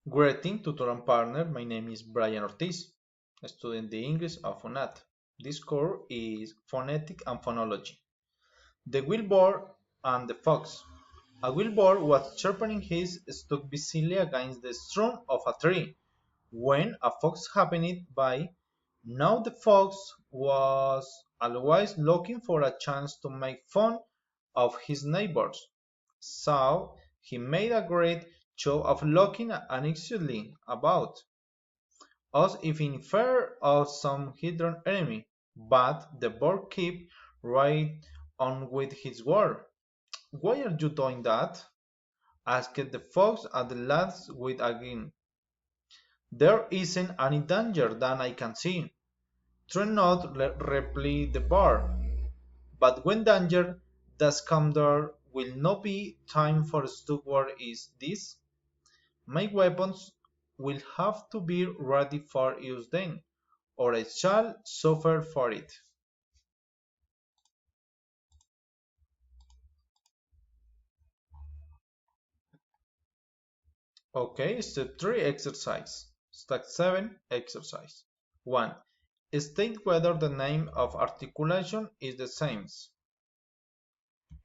Greeting, tutor and partner. My name is Brian Ortiz, studying the English of Phonat. This course is Phonetic and Phonology. The Wheelboard and the Fox. A wheelboard was sharpening his stuck busily against the trunk of a tree when a fox happened by. Now the fox was always looking for a chance to make fun of his neighbors, so he made a great show of looking anxiously about, as if in fear of some hidden enemy. But the bird kept right on with his work. "Why are you doing that?" asked the fox at the last with a grin. "There isn't any danger that I can see," "Try not," replied the bird. "But when danger does come there will not be time for stupor is this? My weapons will have to be ready for use then, or I shall suffer for it." Okay, step 3 exercise. Step 7 exercise. 1. State whether the name of articulation is the same,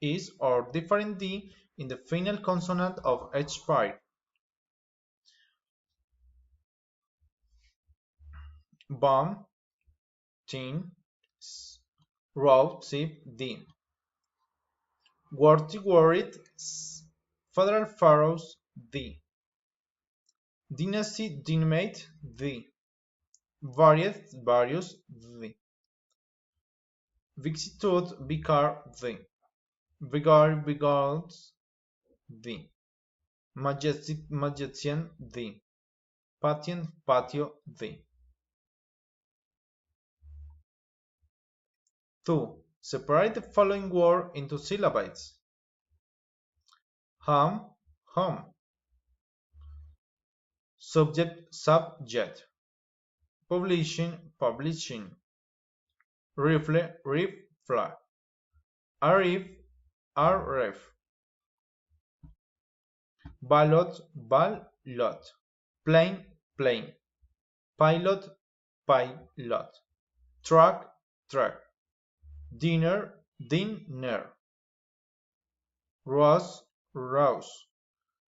is or different D in the final consonant of each part. Bomb, tin, row, zip, D. Worthy, worried, federal pharaohs, D. Dynasty, dynamite, D. Various, various, D. Vicissitude, vicar, D. Vigor, vigors, D. Majestic, magician, D. Patient, patio, D. 2. Separate the following word into syllables. Home, home. Subject, subject. Publishing, publishing. Rifle, rifle. Arif, arif. Ballot, ballot. Plane, plane. Pilot, pilot. Truck, truck. Dinner, dinner. Rose, rose.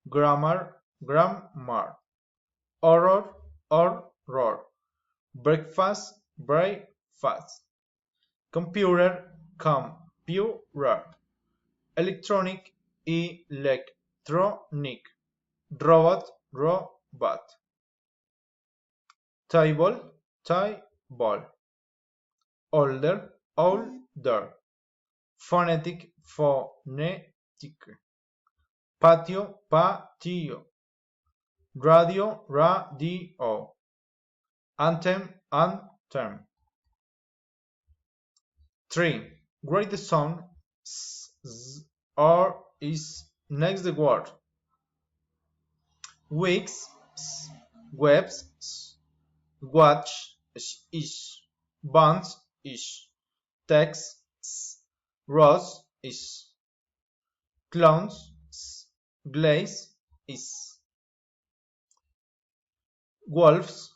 Grammar, grammar. Horror, horror. Breakfast, breakfast. Computer, computer. Electronic, electronic. Robot, robot. Table, table. Older, older. Phonetic, phonetic. Patio, patio. Radio, radio. Anthem, anthem. 3. Write the sound or is next the word. Weeks, webs, watch, is, bonds, is, text, rose, is, clowns, glaze, is, wolves,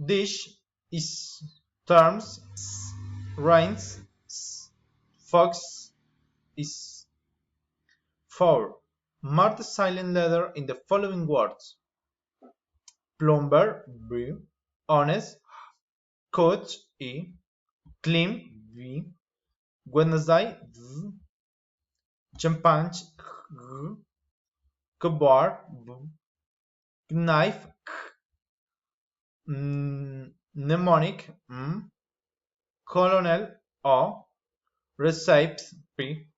dish, is, terms, rains, fox, is. 4. Mark the silent letter in the following words. Plumber, B. Honest, coach, E. Clean, V. Wednesday, V. Chimpanzee, G. Keyboard, B. Knife, K. Mnemonic, M. Colonel, O. Receipt, P.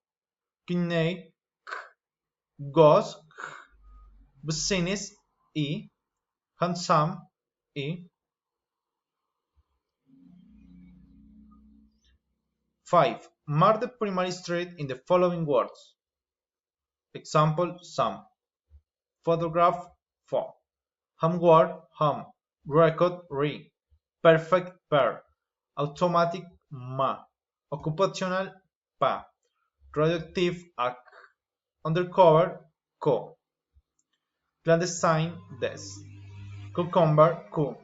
Kidney, K. Ghost, K. Business, E. Handsome, E. 5. Mark the primary street in the following words. Example, some. Photograph, pho. Homework, home. Record, re. Perfect, per. Automatic, ma. Occupational, pa. Radioactive, ac. Undercover, co. clandestine, des, cucumber, cu,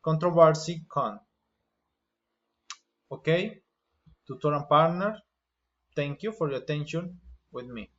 controversy, con. Okay, tutor and partner, thank you for your attention with me.